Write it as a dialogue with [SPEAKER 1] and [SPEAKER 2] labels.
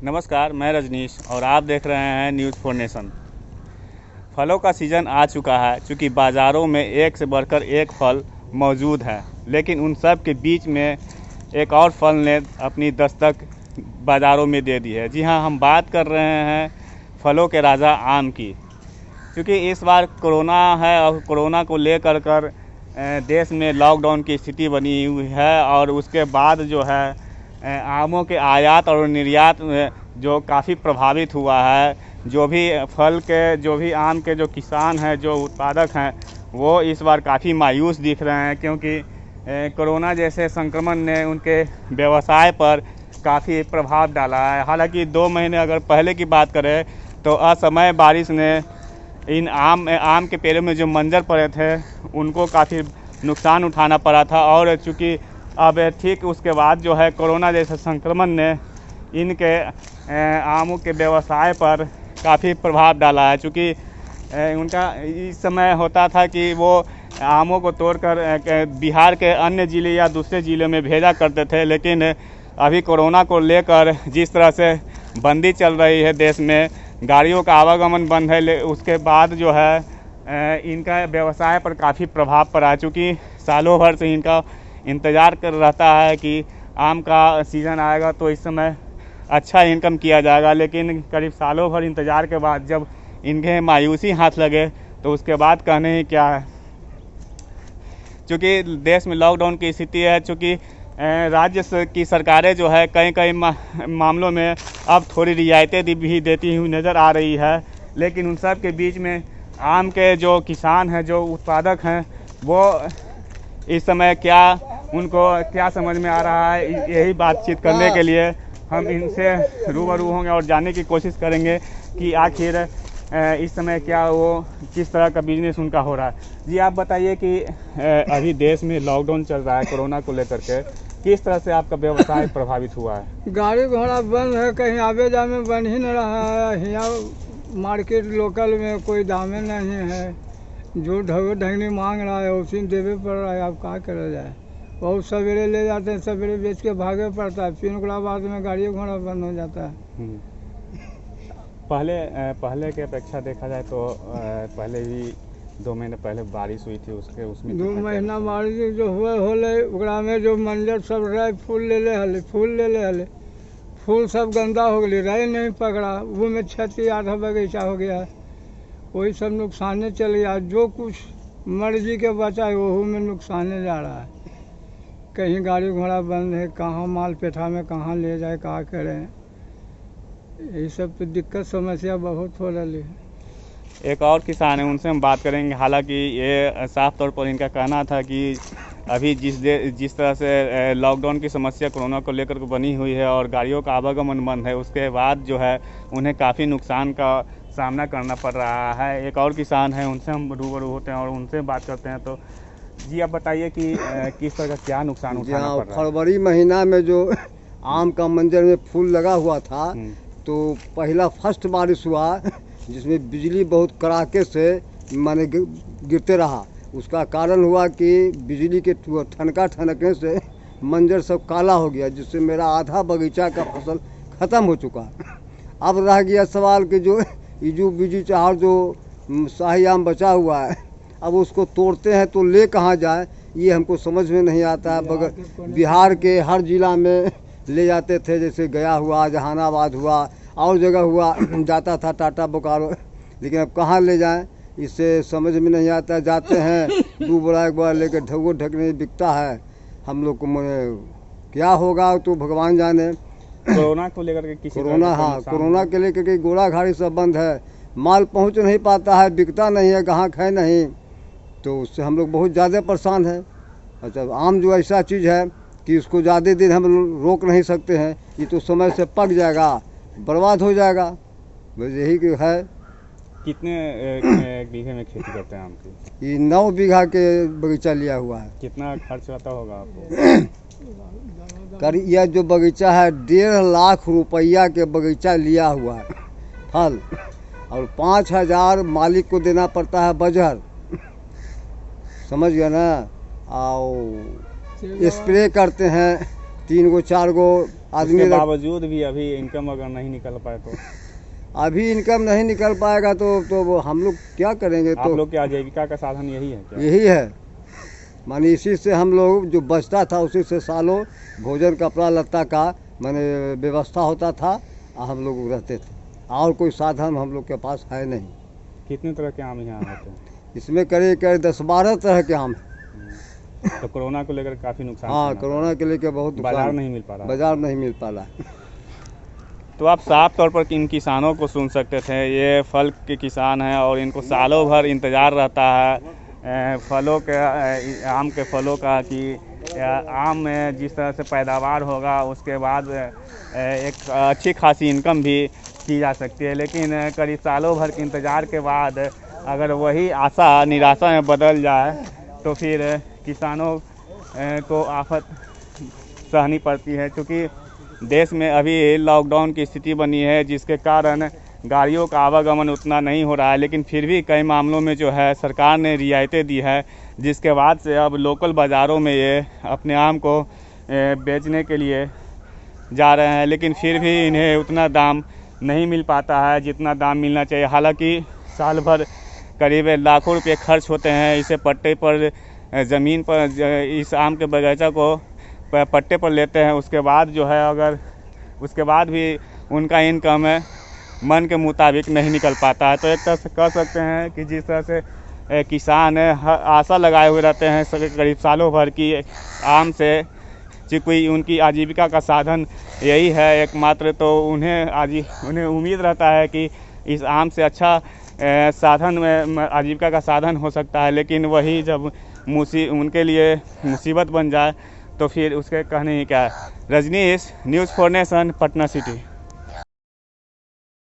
[SPEAKER 1] नमस्कार, मैं रजनीश और आप देख रहे हैं न्यूज़ फॉर नेशन। फलों का सीज़न आ चुका है। चूँकि बाज़ारों में एक से बढ़कर एक फल मौजूद है, लेकिन उन सब के बीच में एक और फल ने अपनी दस्तक बाज़ारों में दे दी है। जी हाँ, हम बात कर रहे हैं फलों के राजा आम की। क्योंकि इस बार कोरोना है और कोरोना को लेकर देश में लॉकडाउन की स्थिति बनी हुई है और उसके बाद जो है आमों के आयात और निर्यात जो काफ़ी प्रभावित हुआ है। जो भी आम के जो किसान हैं, जो उत्पादक हैं, वो इस बार काफ़ी मायूस दिख रहे हैं, क्योंकि कोरोना जैसे संक्रमण ने उनके व्यवसाय पर काफ़ी प्रभाव डाला है। हालांकि 2 महीने अगर पहले की बात करें तो असमय बारिश ने इन आम के पेड़ों में जो मंजर पड़े थे उनको काफ़ी नुकसान उठाना पड़ा था। और चूँकि अब ठीक उसके बाद जो है कोरोना जैसे संक्रमण ने इनके आमों के व्यवसाय पर काफ़ी प्रभाव डाला है। चूँकि उनका इस समय होता था कि वो आमों को तोड़कर बिहार के अन्य ज़िले या दूसरे ज़िले में भेजा करते थे, लेकिन अभी कोरोना को लेकर जिस तरह से बंदी चल रही है देश में, गाड़ियों का आवागमन बंद है, उसके बाद जो है इनका व्यवसाय पर काफ़ी प्रभाव पड़ा। चूँकि सालों भर से इनका इंतज़ार कर रहता है कि आम का सीज़न आएगा तो इस समय अच्छा इनकम किया जाएगा, लेकिन करीब सालों भर इंतज़ार के बाद जब इनके मायूसी हाथ लगे तो उसके बाद कहने ही क्या है। चूँकि देश में लॉकडाउन की स्थिति है, चूँकि राज्य की सरकारें जो है कई मामलों में अब थोड़ी रियायतें भी देती हुई नज़र आ रही है, लेकिन उन सब के बीच में आम के जो किसान हैं, जो उत्पादक हैं, वो इस समय उनको क्या समझ में आ रहा है, यही बातचीत करने के लिए हम इनसे रूबरू होंगे और जानने की कोशिश करेंगे कि आखिर इस समय वो किस तरह का बिजनेस उनका हो रहा है। जी आप बताइए कि अभी देश में लॉकडाउन चल रहा है कोरोना को लेकर के, किस तरह से आपका व्यवसाय प्रभावित हुआ है?
[SPEAKER 2] गाड़ी घोड़ा बंद है, कहीं आवे जाने बन ही नहीं रहा है। यहाँ मार्केट लोकल में कोई दामे नहीं है, जो ढंगनी मांग रहा है उसी देवे पड़ रहा है। अब क्या करा जाए, बहुत सवेरे ले जाते हैं, सवेरे बेच के भागे पड़ता है, फिर ओकरा बाद में गाड़ी घोड़ा बंद हो जाता है।
[SPEAKER 1] पहले की अपेक्षा देखा जाए तो पहले ही 2 महीने पहले बारिश हुई थी, उसमें
[SPEAKER 2] 2 महीना बारिश जो होले ओकरा में जो मंजर सब रहे फूल ले हले फूल सब गंदा हो गए, रह नहीं पकड़ा, वो में क्षति आधा बगीचा हो गया, वही सब नुकसाने चल गया। जो कुछ मर्जी के बचा है वो में नुकसाने जा रहा है। कहीं गाड़ी घोड़ा बंद है, कहाँ माल पेठा में कहाँ ले जाए, क्या करें, यही सब तो दिक्कत समस्या बहुत हो रही है।
[SPEAKER 1] एक और किसान है, उनसे हम बात करेंगे। हालांकि ये साफ तौर पर इनका कहना था कि अभी जिस तरह से लॉकडाउन की समस्या कोरोना को लेकर के बनी हुई है और गाड़ियों का आवागमन बंद है, उसके बाद जो है उन्हें काफ़ी नुकसान का सामना करना पड़ रहा है। एक और किसान है, उनसे हम रूबरू होते हैं और उनसे बात करते हैं। तो जी आप बताइए कि किस तरह का क्या नुकसान उठाना पड़ रहा है?
[SPEAKER 3] फरवरी महीना में जो आम का मंजर में फूल लगा हुआ था, तो पहला फर्स्ट बारिश हुआ जिसमें बिजली बहुत कड़ाके से माने गिरते रहा। उसका कारण हुआ कि बिजली के ठनकने से मंजर सब काला हो गया, जिससे मेरा आधा बगीचा का फसल ख़त्म हो चुका। अब रह गया सवाल कि जो इजू बीजू चाहर जो शाही आम बचा हुआ है, अब उसको तोड़ते हैं तो ले कहाँ जाए, ये हमको समझ में नहीं आता है। बिहार के हर ज़िला में ले जाते थे, जैसे गया हुआ, जहानाबाद हुआ, और जगह हुआ जाता था, टाटा बोकारो, लेकिन अब कहाँ ले जाएं, इससे समझ में नहीं आता। जाते हैं 2 बोरा 1 बोरा लेकर ढकने बिकता है। हम लोग को क्या होगा तो भगवान जाने।
[SPEAKER 1] कोरोना को लेकर के
[SPEAKER 3] कोरोना के लेकर के गोला घाड़ी सब बंद है, माल पहुंच नहीं पाता है, बिकता नहीं है, ग्राहक है नहीं, तो उससे हम लोग बहुत ज़्यादा परेशान हैं। अच्छा, आम जो ऐसा चीज़ है कि इसको ज़्यादा दिन हम रोक नहीं सकते हैं, ये तो समय से पक जाएगा, बर्बाद हो जाएगा, बस यही है।
[SPEAKER 1] कितने बीघे में खेती करते हैं आम की?
[SPEAKER 3] ये 9 बीघा के बगीचा लिया हुआ है।
[SPEAKER 1] कितना खर्च आता होगा आपको?
[SPEAKER 3] यह जो बगीचा है 1.5 लाख रुपया के बगीचा लिया हुआ है फल, और 5,000 मालिक को देना पड़ता है बजर, समझ गया ना। और स्प्रे करते हैं 3 गो 4 गो आदमी
[SPEAKER 1] उसके बावजूद भी अभी इनकम अगर नहीं निकल पाए तो
[SPEAKER 3] अभी इनकम नहीं निकल पाएगा तो वो हम लोग क्या करेंगे?
[SPEAKER 1] आप
[SPEAKER 3] तो
[SPEAKER 1] लोग की आजीविका का साधन यही है क्या?
[SPEAKER 3] यही है, माने इसी से हम लोग जो बचता था उसी से सालों भोजन कपड़ा लत्ता का माने व्यवस्था होता था और हम लोग रहते थे, और कोई साधन हम लोग के पास है नहीं।
[SPEAKER 1] कितने तरह के आम यहाँ होते हैं?
[SPEAKER 3] इसमें करीब 10-12 तरह के आम हैं।
[SPEAKER 1] तो कोरोना को लेकर काफ़ी नुकसान
[SPEAKER 3] हाँ,
[SPEAKER 1] सुना
[SPEAKER 3] कोरोना के लेके बहुत
[SPEAKER 1] था। बाजार
[SPEAKER 3] नुकसान,
[SPEAKER 1] नहीं मिल पा रहा।
[SPEAKER 3] बाजार नहीं मिल पा रहा।
[SPEAKER 1] तो आप साफ तौर पर इन किसानों को सुन सकते थे। ये फल के किसान हैं और इनको सालों भर इंतज़ार रहता है फलों के आम के फलों का कि आम में जिस तरह से पैदावार होगा उसके बाद एक अच्छी खासी इनकम भी की जा सकती है। लेकिन करीब सालों भर के इंतज़ार के बाद अगर वही आशा निराशा में बदल जाए तो फिर किसानों को आफत सहनी पड़ती है, क्योंकि देश में अभी लॉकडाउन की स्थिति बनी है जिसके कारण गाड़ियों का आवागमन उतना नहीं हो रहा है। लेकिन फिर भी कई मामलों में जो है सरकार ने रियायतें दी है, जिसके बाद से अब लोकल बाज़ारों में ये अपने आम को बेचने के लिए जा रहे हैं। लेकिन फिर भी इन्हें उतना दाम नहीं मिल पाता है जितना दाम मिलना चाहिए। हालांकि साल भर करीब लाखों रुपये खर्च होते हैं इसे पट्टे पर ज़मीन पर इस आम के बगीचा को पट्टे पर लेते हैं। उसके बाद जो है अगर उसके बाद भी उनका इनकम है मन के मुताबिक नहीं निकल पाता है। तो एक तरह से कह सकते हैं कि जिस तरह से किसान आशा लगाए हुए रहते हैं करीब सालों भर की आम से, कोई उनकी आजीविका का साधन यही है एकमात्र, तो उन्हें उम्मीद रहता है कि इस आम से अच्छा साधन में आजीविका का साधन हो सकता है। लेकिन वही जब उनके लिए मुसीबत बन जाए तो फिर उसके कहने ही क्या है। Rajneesh, news 4 nation, Patna city.